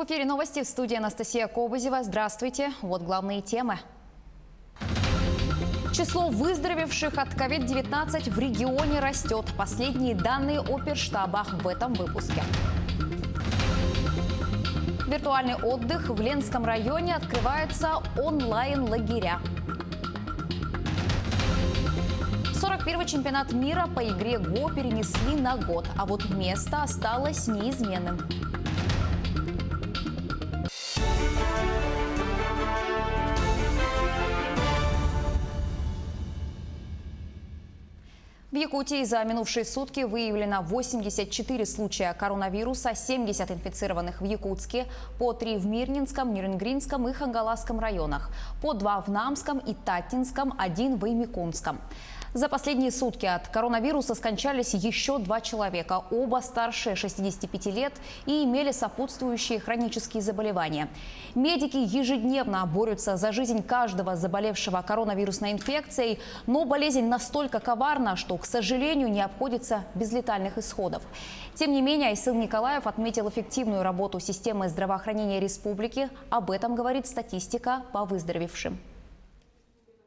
В эфире новости, в студии Анастасия Кобызева. Здравствуйте. Вот главные темы. Число выздоровевших от COVID-19 в регионе растет. Последние данные оперштаба в этом выпуске. Виртуальный отдых в Ленском районе открывается онлайн-лагеря. 41-й чемпионат мира по игре ГО перенесли на год, а вот место осталось неизменным. В Якутии за минувшие сутки выявлено 84 случая коронавируса, 70 инфицированных в Якутске, по 3 в Мирнинском, Нерюнгринском и Хангаласском районах, по 2 в Намском и Татинском, 1 в Имикунском. За последние сутки от коронавируса скончались еще 2 человека, оба старше 65 лет и имели сопутствующие хронические заболевания. Медики ежедневно борются за жизнь каждого заболевшего коронавирусной инфекцией, но болезнь настолько коварна, что, к сожалению, не обходится без летальных исходов. Тем не менее, Айсыл Николаев отметил эффективную работу системы здравоохранения республики. Об этом говорит статистика по выздоровевшим.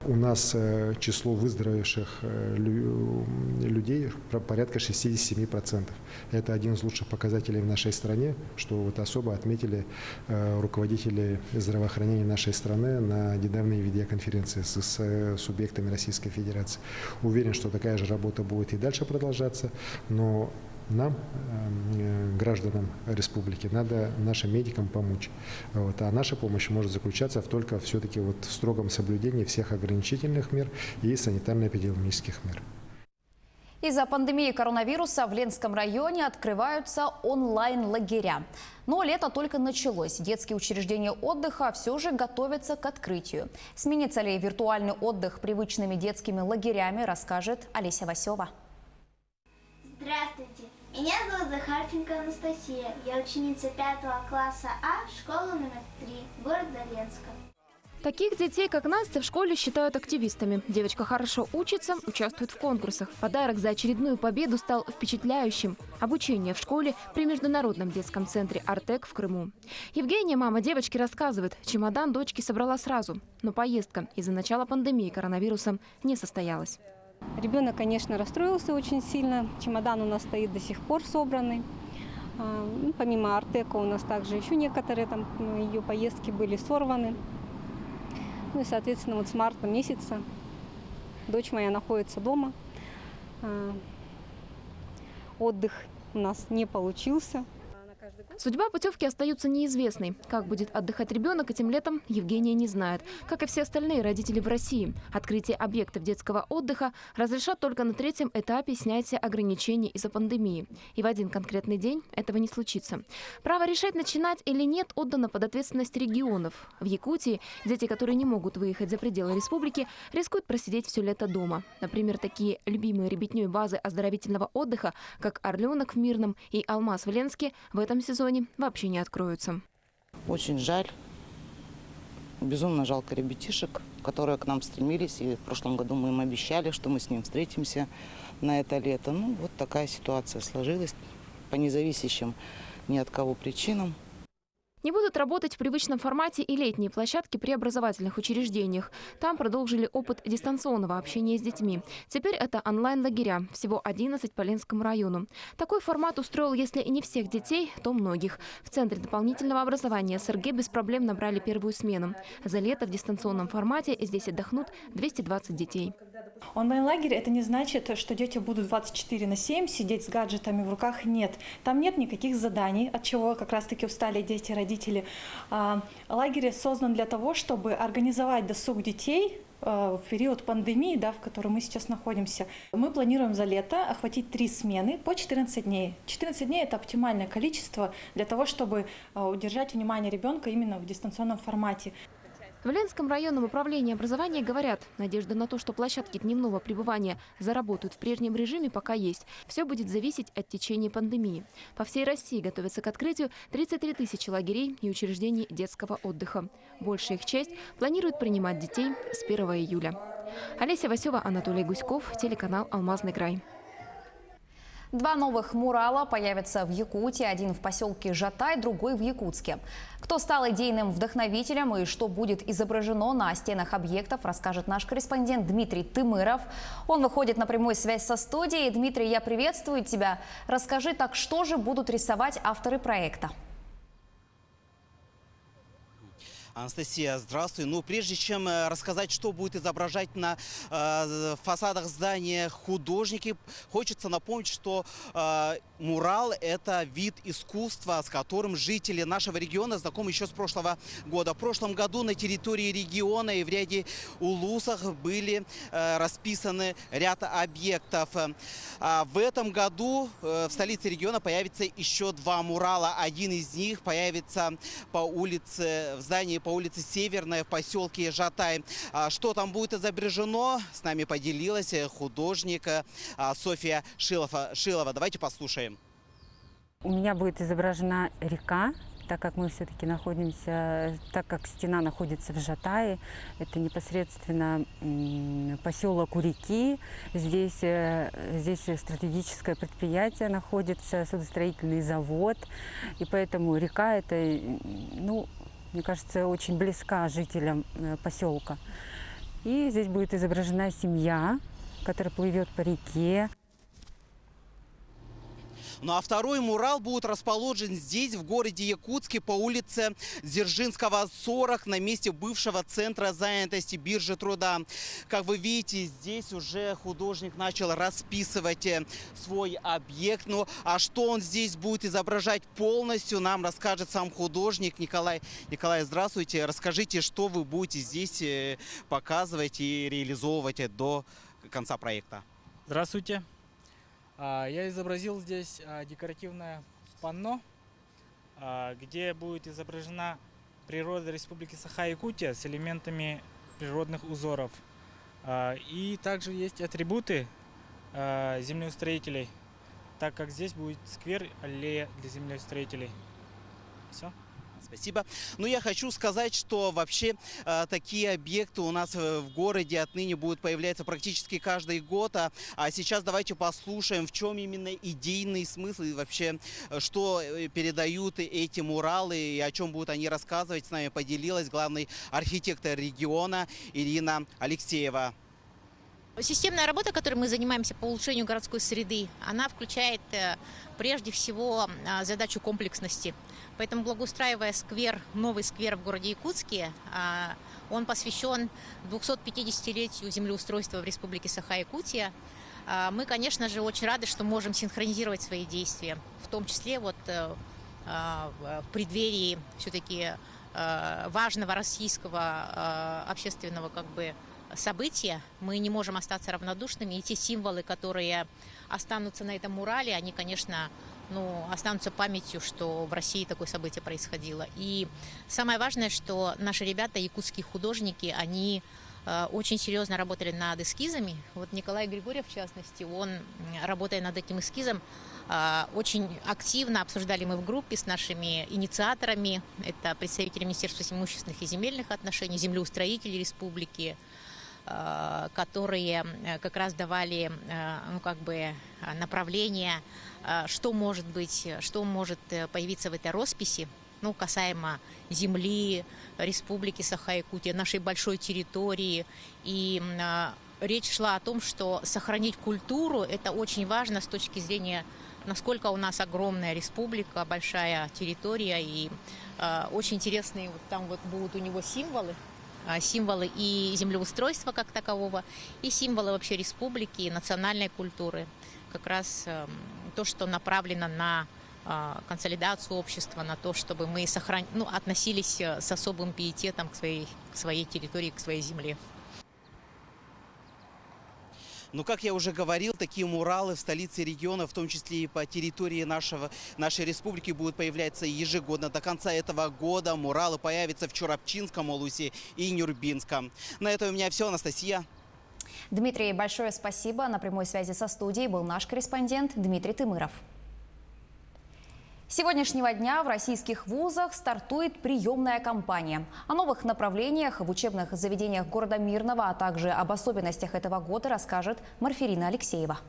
У нас число выздоровевших людей порядка 67%. Это один из лучших показателей в нашей стране, что вот особо отметили руководители здравоохранения нашей страны на недавней видеоконференции с субъектами Российской Федерации. Уверен, что такая же работа будет и дальше продолжаться, но нам, гражданам республики, надо нашим медикам помочь. А наша помощь может заключаться только все-таки в строгом соблюдении всех ограничительных мер и санитарно-эпидемиологических мер. Из-за пандемии коронавируса в Ленском районе открываются онлайн-лагеря. Но лето только началось. Детские учреждения отдыха все же готовятся к открытию. Сменится ли виртуальный отдых привычными детскими лагерями, расскажет Олеся Васева. Здравствуйте, меня зовут Захарченко Анастасия. Я ученица 5 класса А, школа номер 3, города Ленска. Таких детей, как Настя, в школе считают активистами. Девочка хорошо учится, участвует в конкурсах. Подарок за очередную победу стал впечатляющим. Обучение в школе при Международном детском центре «Артек» в Крыму. Евгения, мама девочки, рассказывает, чемодан дочки собрала сразу. Но поездка из-за начала пандемии коронавирусом не состоялась. Ребенок, конечно, расстроился очень сильно. Чемодан у нас стоит до сих пор собранный. Помимо «Артека» у нас также еще некоторые ее поездки были сорваны. Ну и, соответственно, с марта месяца дочь моя находится дома. Отдых у нас не получился. Судьба путевки остается неизвестной. Как будет отдыхать ребенок этим летом, Евгения не знает. Как и все остальные родители в России. Открытие объектов детского отдыха разрешат только на 3-м этапе снятия ограничений из-за пандемии. И в один конкретный день этого не случится. Право решать, начинать или нет, отдано под ответственность регионов. В Якутии дети, которые не могут выехать за пределы республики, рискуют просидеть все лето дома. Например, такие любимые ребятней базы оздоровительного отдыха, как «Орленок» в Мирном и «Алмаз» в Ленске, в этом сезоне вообще не откроются. Очень жаль. Безумно жалко ребятишек, которые к нам стремились. И в прошлом году мы им обещали, что мы с ним встретимся на это лето. Ну, вот такая ситуация сложилась по независящим ни от кого причинам. Не будут работать в привычном формате и летние площадки при образовательных учреждениях. Там продолжили опыт дистанционного общения с детьми. Теперь это онлайн-лагеря, всего 11 по Ленскому району. Такой формат устроил, если и не всех детей, то многих. В Центре дополнительного образования СРГ без проблем набрали первую смену. За лето в дистанционном формате здесь отдохнут 220 детей. Онлайн-лагерь – это не значит, что дети будут 24/7 сидеть с гаджетами в руках. Нет, там нет никаких заданий, от чего как раз-таки устали дети, родители. Лагерь создан для того, чтобы организовать досуг детей в период пандемии, в которой мы сейчас находимся. Мы планируем за лето охватить 3 смены по 14 дней. 14 дней – это оптимальное количество для того, чтобы удержать внимание ребенка именно в дистанционном формате. В Ленском районном управлении образования говорят, надежда на то, что площадки дневного пребывания заработают в прежнем режиме, пока есть. Все будет зависеть от течения пандемии. По всей России готовятся к открытию 33 тысячи лагерей и учреждений детского отдыха. Большая их часть планирует принимать детей с 1 июля. Олеся Васева, Анатолий Гуськов, телеканал «Алмазный край». Два новых мурала появятся в Якутии. Один в поселке Жатай, другой в Якутске. Кто стал идейным вдохновителем и что будет изображено на стенах объектов, расскажет наш корреспондент Дмитрий Тымыров. Он выходит на прямую связь со студией. Дмитрий, я приветствую тебя. Расскажи, так что же будут рисовать авторы проекта? Анастасия, здравствуй. Ну, прежде чем рассказать, что будет изображать на фасадах здания художники, хочется напомнить, что мурал – это вид искусства, с которым жители нашего региона знакомы еще с прошлого года. В прошлом году на территории региона и в ряде улусах были расписаны ряд объектов. В этом году в столице региона появится еще два мурала. Один из них появится в здании по улице Северная в поселке Жатай. Что там будет изображено, с нами поделилась художник Софья Шилова. Давайте послушаем. У меня будет изображена река, так как мы все-таки находимся, так как стена находится в Жатае, это непосредственно поселок у реки. Здесь стратегическое предприятие находится, судостроительный завод, и поэтому река это, мне кажется, очень близка жителям поселка. И здесь будет изображена семья, которая плывет по реке. Ну а второй мурал будет расположен здесь, в городе Якутске, по улице Дзержинского, 40, на месте бывшего центра занятости биржи труда. Как вы видите, здесь уже художник начал расписывать свой объект. Ну а что он здесь будет изображать полностью, нам расскажет сам художник Николай. Николай, здравствуйте. Расскажите, что вы будете здесь показывать и реализовывать до конца проекта. Здравствуйте. Я изобразил здесь декоративное панно, где будет изображена природа Республики Саха-Якутия с элементами природных узоров. И также есть атрибуты землеустроителей, так как здесь будет сквер, аллея для землеустроителей. Все. Спасибо. Ну, я хочу сказать, что вообще такие объекты у нас в городе отныне будут появляться практически каждый год. А сейчас давайте послушаем, в чем именно идейный смысл и вообще, что передают эти муралы и о чем будут они рассказывать. С нами поделилась главный архитектор региона Ирина Алексеева. Системная работа, которой мы занимаемся по улучшению городской среды, она включает прежде всего задачу комплексности. Поэтому, благоустраивая сквер, новый сквер в городе Якутске, он посвящен 250-летию землеустройства в Республике Саха-Якутия. Мы, конечно же, очень рады, что можем синхронизировать свои действия, в том числе в преддверии все-таки важного российского общественного события. Мы не можем остаться равнодушными, и те символы, которые останутся на этом мурале, они, конечно, останутся памятью, что в России такое событие происходило. И самое важное, что наши ребята, якутские художники, они очень серьезно работали над эскизами. Вот Николай Григорьев, в частности, он, работая над этим эскизом, очень активно обсуждали мы в группе с нашими инициаторами. Это представители Министерства имущественных и земельных отношений, землеустроители республики, которые как раз давали направление, что может появиться в этой росписи, касаемо земли, Республики Саха-Якутия, нашей большой территории. И речь шла о том, что сохранить культуру – это очень важно с точки зрения, насколько у нас огромная республика, большая территория. И очень интересные там будут у него символы и землеустройства как такового, и символы вообще республики, и национальной культуры. Как раз то, что направлено на консолидацию общества, на то, чтобы мы относились с особым пиететом к своей территории, к своей земле. Но, как я уже говорил, такие муралы в столице региона, в том числе и по территории нашей республики, будут появляться ежегодно. До конца этого года муралы появятся в Чурапчинском улусе и Нюрбинском. На этом у меня все, Анастасия. Дмитрий, большое спасибо. На прямой связи со студией был наш корреспондент Дмитрий Тымыров. С сегодняшнего дня в российских вузах стартует приемная кампания. О новых направлениях в учебных заведениях города Мирного, а также об особенностях этого года расскажет Марферина Алексеева.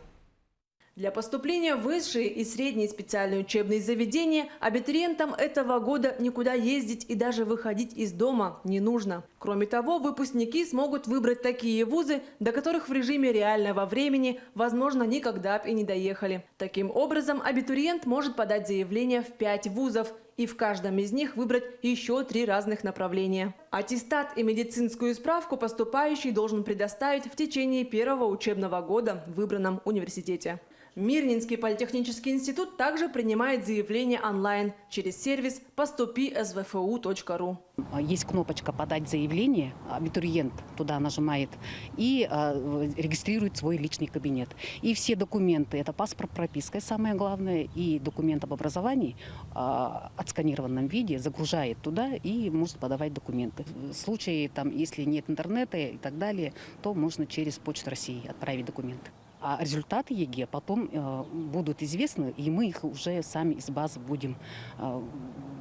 Для поступления в высшие и средние специальные учебные заведения абитуриентам этого года никуда ездить и даже выходить из дома не нужно. Кроме того, выпускники смогут выбрать такие вузы, до которых в режиме реального времени, возможно, никогда бы и не доехали. Таким образом, абитуриент может подать заявление в 5 вузов и в каждом из них выбрать еще 3 разных направления. Аттестат и медицинскую справку поступающий должен предоставить в течение первого учебного года в выбранном университете. Мирнинский политехнический институт также принимает заявления онлайн через сервис поступи.svfu.ru. Есть кнопочка «Подать заявление», абитуриент туда нажимает и регистрирует свой личный кабинет. И все документы, это паспорт, прописка, самое главное, и документ об образовании в отсканированном виде загружает туда и может подавать документы. В случае, если нет интернета и так далее, то можно через Почту России отправить документы. А результаты ЕГЭ потом будут известны, и мы их уже сами из базы будем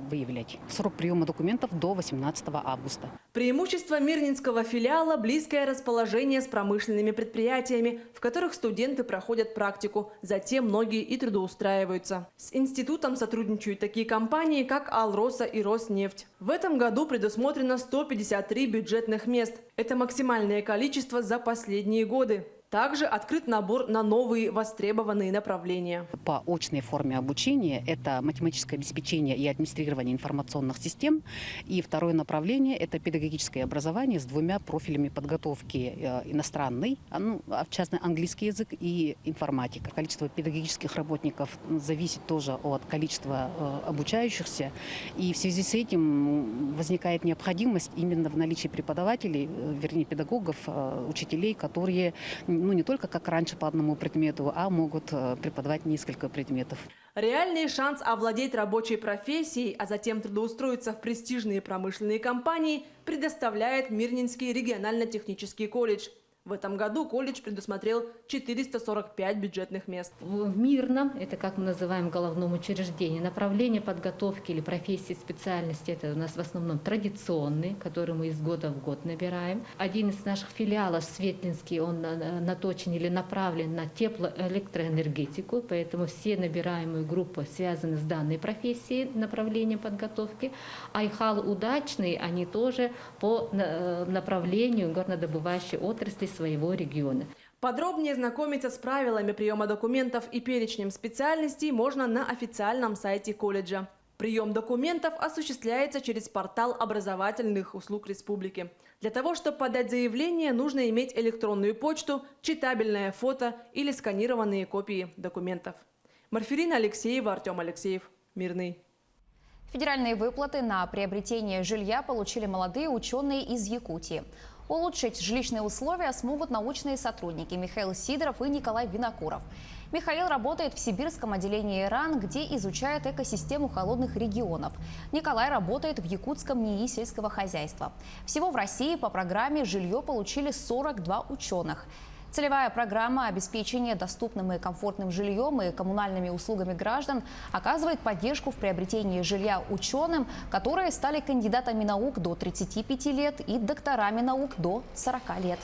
выявлять. Срок приема документов до 18 августа. Преимущество Мирнинского филиала – близкое расположение с промышленными предприятиями, в которых студенты проходят практику, затем многие и трудоустраиваются. С институтом сотрудничают такие компании, как «Алроса» и «Роснефть». В этом году предусмотрено 153 бюджетных мест. Это максимальное количество за последние годы. Также открыт набор на новые востребованные направления. По очной форме обучения это математическое обеспечение и администрирование информационных систем. И второе направление – это педагогическое образование с 2 профилями подготовки: иностранный, в частности английский язык, и информатика. Количество педагогических работников зависит тоже от количества обучающихся. И в связи с этим возникает необходимость именно в наличии преподавателей, вернее педагогов, учителей, которые не только как раньше по одному предмету, а могут преподавать несколько предметов. Реальный шанс овладеть рабочей профессией, а затем трудоустроиться в престижные промышленные компании предоставляет Мирнинский регионально-технический колледж. В этом году колледж предусмотрел 445 бюджетных мест. В Мирном, это как мы называем головном учреждении, направление подготовки или профессии, специальности, это у нас в основном традиционные, которые мы из года в год набираем. Один из наших филиалов, Светлинский, он наточен или направлен на теплоэлектроэнергетику, поэтому все набираемые группы связаны с данной профессией, направлением подготовки. Айхал Удачный, они тоже по направлению горнодобывающей отрасли своего региона. Подробнее знакомиться с правилами приема документов и перечнем специальностей можно на официальном сайте колледжа. Прием документов осуществляется через портал образовательных услуг республики. Для того, чтобы подать заявление, нужно иметь электронную почту, читабельное фото или сканированные копии документов. Марферина Алексеева, Артем Алексеев. Мирный. Федеральные выплаты на приобретение жилья получили молодые ученые из Якутии. Улучшить жилищные условия смогут научные сотрудники Михаил Сидоров и Николай Винокуров. Михаил работает в сибирском отделении РАН, где изучает экосистему холодных регионов. Николай работает в якутском НИИ сельского хозяйства. Всего в России по программе жилье получили 42 ученых. Целевая программа обеспечения доступным и комфортным жильем и коммунальными услугами граждан оказывает поддержку в приобретении жилья ученым, которые стали кандидатами наук до 35 лет и докторами наук до 40 лет.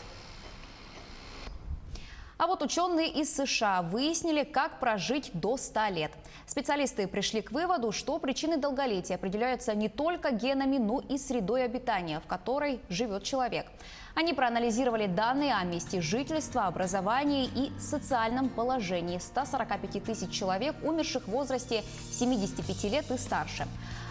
А вот ученые из США выяснили, как прожить до 100 лет. Специалисты пришли к выводу, что причины долголетия определяются не только генами, но и средой обитания, в которой живет человек. Они проанализировали данные о месте жительства, образовании и социальном положении 145 тысяч человек, умерших в возрасте 75 лет и старше.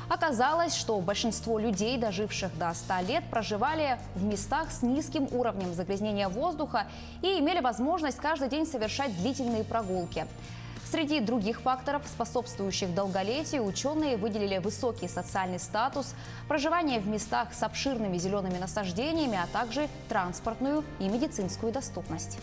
Оказалось, что большинство людей, доживших до 100 лет, проживали в местах с низким уровнем загрязнения воздуха и имели возможность каждый день совершать длительные прогулки. Среди других факторов, способствующих долголетию, ученые выделили высокий социальный статус, проживание в местах с обширными зелеными насаждениями, а также транспортную и медицинскую доступность.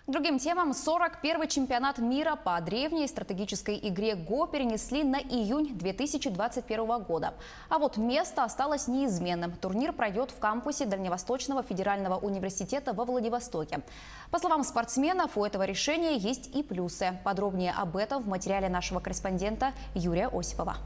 К другим темам. 41-й чемпионат мира по древней стратегической игре ГО перенесли на июнь 2021 года. А вот место осталось неизменным. Турнир пройдет в кампусе Дальневосточного федерального университета во Владивостоке. По словам спортсменов, у этого решения есть и плюсы. Подробнее об этом в материале нашего корреспондента Юрия Осипова.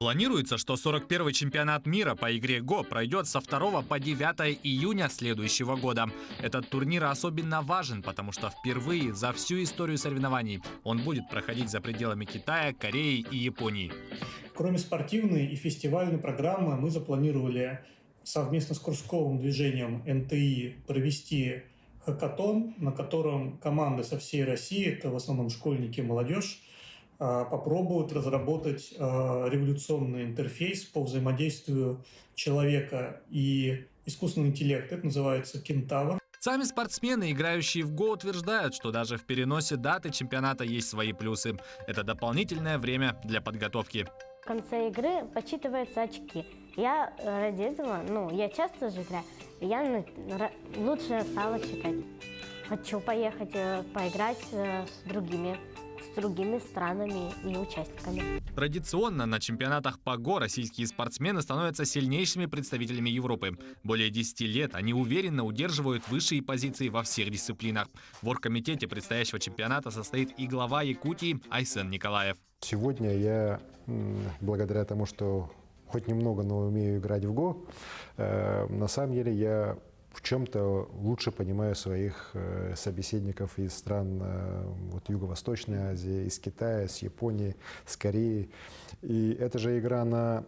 Планируется, что 41-й чемпионат мира по игре ГО пройдет со 2 по 9 июня следующего года. Этот турнир особенно важен, потому что впервые за всю историю соревнований он будет проходить за пределами Китая, Кореи и Японии. Кроме спортивной и фестивальной программы, мы запланировали совместно с кружковым движением НТИ провести хакатон, на котором команды со всей России, это в основном школьники и молодежь, попробуют разработать революционный интерфейс по взаимодействию человека и искусственного интеллекта. Это называется «Кентавр». Сами спортсмены, играющие в ГО, утверждают, что даже в переносе даты чемпионата есть свои плюсы. Это дополнительное время для подготовки. В конце игры подсчитываются очки. Я ради этого, я часто же играю, я лучше стала считать. Хочу поехать поиграть с другими странами и участниками. Традиционно на чемпионатах по ГО российские спортсмены становятся сильнейшими представителями Европы. Более 10 лет они уверенно удерживают высшие позиции во всех дисциплинах. В оргкомитете предстоящего чемпионата состоит и глава Якутии Айсен Николаев. Сегодня я, благодаря тому, что хоть немного, но умею играть в ГО, на самом деле я в чем-то лучше понимаю своих собеседников из стран Юго-Восточной Азии, из Китая, с Японии, с Кореи. И эта же игра, она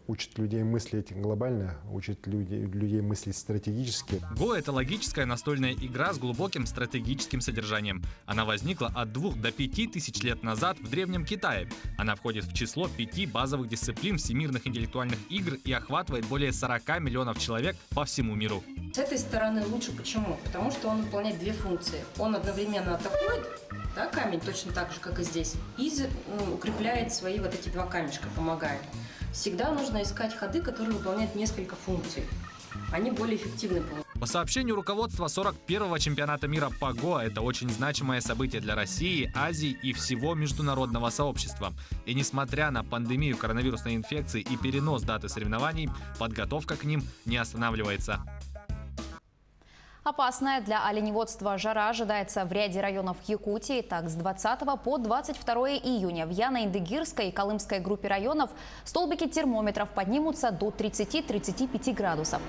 учит людей мыслить глобально, учит людей мыслить стратегически. ГО – это логическая настольная игра с глубоким стратегическим содержанием. Она возникла от 2 до 5 тысяч лет назад в Древнем Китае. Она входит в число 5 базовых дисциплин всемирных интеллектуальных игр и охватывает более 40 миллионов человек по всему миру. С этой стороны лучше. Почему? Потому что он выполняет две функции. Он одновременно атакует, камень точно так же, как и здесь, и укрепляет свои вот эти два камешка, помогает. Всегда нужно искать ходы, которые выполняют несколько функций. Они более эффективны будут. По сообщению руководства 41-го чемпионата мира по ГО, это очень значимое событие для России, Азии и всего международного сообщества. И несмотря на пандемию коронавирусной инфекции и перенос даты соревнований, подготовка к ним не останавливается. Опасная для оленеводства жара ожидается в ряде районов Якутии. Так, с 20 по 22 июня в Яно-Индыгирской и Колымской группе районов столбики термометров поднимутся до 30-35 градусов.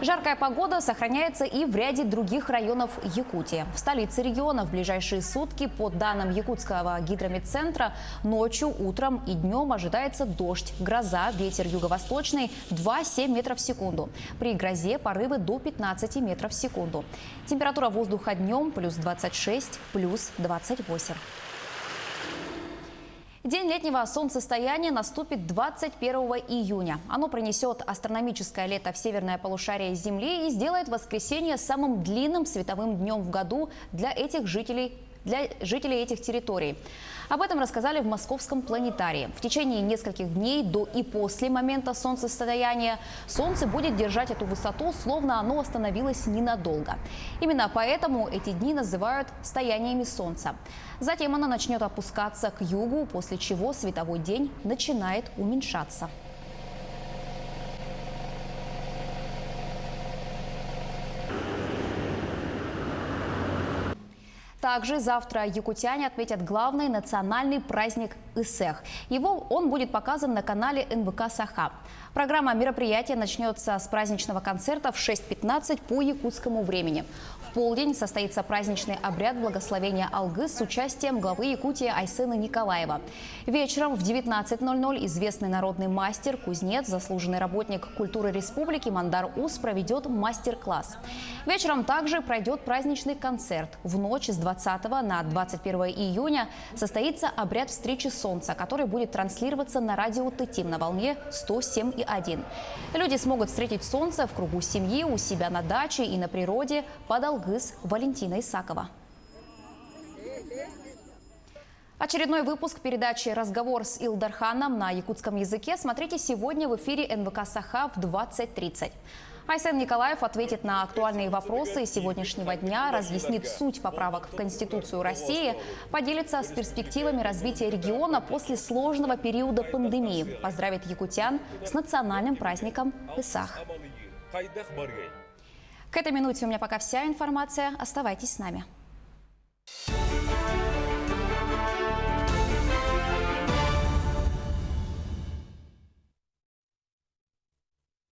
Жаркая погода сохраняется и в ряде других районов Якутии. В столице региона в ближайшие сутки, по данным Якутского гидрометцентра, ночью, утром и днем ожидается дождь, гроза, ветер юго-восточный 2,7 метров в секунду. При грозе порывы до 15 метров в секунду. Температура воздуха днем плюс 26, плюс 28. День летнего солнцестояния наступит 21 июня. Оно принесет астрономическое лето в северное полушарие Земли и сделает воскресенье самым длинным световым днем в году для жителей этих территорий. Об этом рассказали в Московском планетарии. В течение нескольких дней до и после момента солнцестояния Солнце будет держать эту высоту, словно оно остановилось ненадолго. Именно поэтому эти дни называют стояниями Солнца. Затем оно начнет опускаться к югу, после чего световой день начинает уменьшаться. Также завтра якутяне отметят главный национальный праздник Исэх. Он будет показан на канале НВК «Саха». Программа мероприятия начнется с праздничного концерта в 6:15 по якутскому времени. В полдень состоится праздничный обряд благословения Алгыс с участием главы Якутии Айсена Николаева. Вечером в 19:00 известный народный мастер, кузнец, заслуженный работник культуры республики Мандар Ус проведет мастер-класс. Вечером также пройдет праздничный концерт. В ночь с 20 на 21 июня состоится обряд встречи Солнца, который будет транслироваться на радио Тетим на волне 107,1. Люди смогут встретить Солнце в кругу семьи, у себя на даче и на природе под Алгыс Валентина Исакова. Очередной выпуск передачи «Разговор с Илдарханом» на якутском языке смотрите сегодня в эфире НВК «Саха» в 20:30. Айсен Николаев ответит на актуальные вопросы сегодняшнего дня, разъяснит суть поправок в Конституцию России, поделится с перспективами развития региона после сложного периода пандемии, поздравит якутян с национальным праздником Исах. К этой минуте у меня пока вся информация. Оставайтесь с нами.